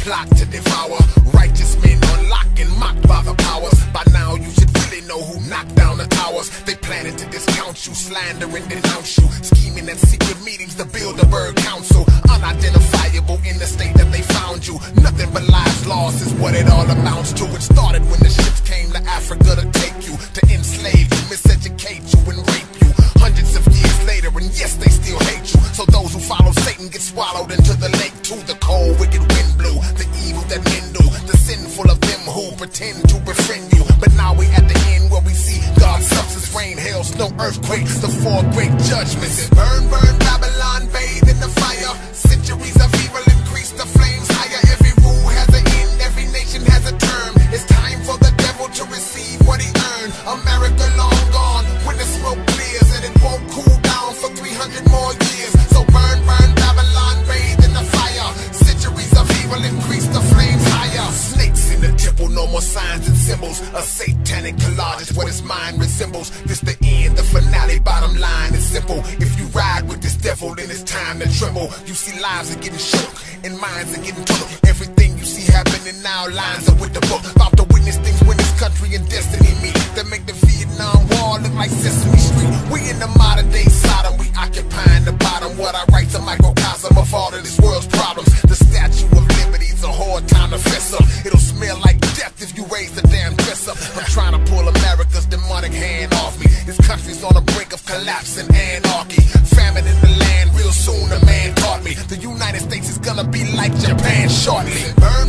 plot to devour righteous men on lock and mocked by the powers. By now you should really know who knocked down the towers. They planning to discount you, slander and denounce you, scheming at secret meetings to build a bird council. Unidentifiable in the state that they found you. Nothing but lives lost is what it all amounts to. It started when the ships came to Africa to take you, to enslave you, miseducate you and rape you. Hundreds of years later, and yes, they still hate you. So those who follow Satan get swallowed into the lake too. The cold, wicked wind blew, the evil that men do, the sinful of them who pretend to befriend you. But now we at the end where we see God's substance, rain, hail, snow, earthquakes, the four great judgments. Burn, burn, Babylon, bathe in the fire. Centuries of evil increase the flames higher. Every rule has an end, every nation has a term. It's time for the devil to receive what he earned. America long gone when the smoke clears, and it won't cool down for 300 more years. So burn, burn, Babylon, bathe in the fire. Centuries of evil increase the flames higher. Snakes in the temple, no more signs and symbols. A satanic collage is what his mind resembles. This the end, the finale, bottom line is simple. If you ride with this devil, then it's time to tremble. You see lives are getting shook and minds are getting took. Everything you see happening now lines up with the book. About to witness things when this country and destiny meet, that make the Vietnam War look like Sesame Street. We in the modern day Sodom, we occupying the bottom. What I write's a microcosm of all of this world's problems. The Statue of Liberty's a hard time to fess up. It'll smell like death if you raise the damn dress up. I'm trying to pull America's demonic hand off me. This country's on the brink of collapse and anarchy. Famine in the land, real soon a man taught me. The United States is gonna be like Japan shortly. Burn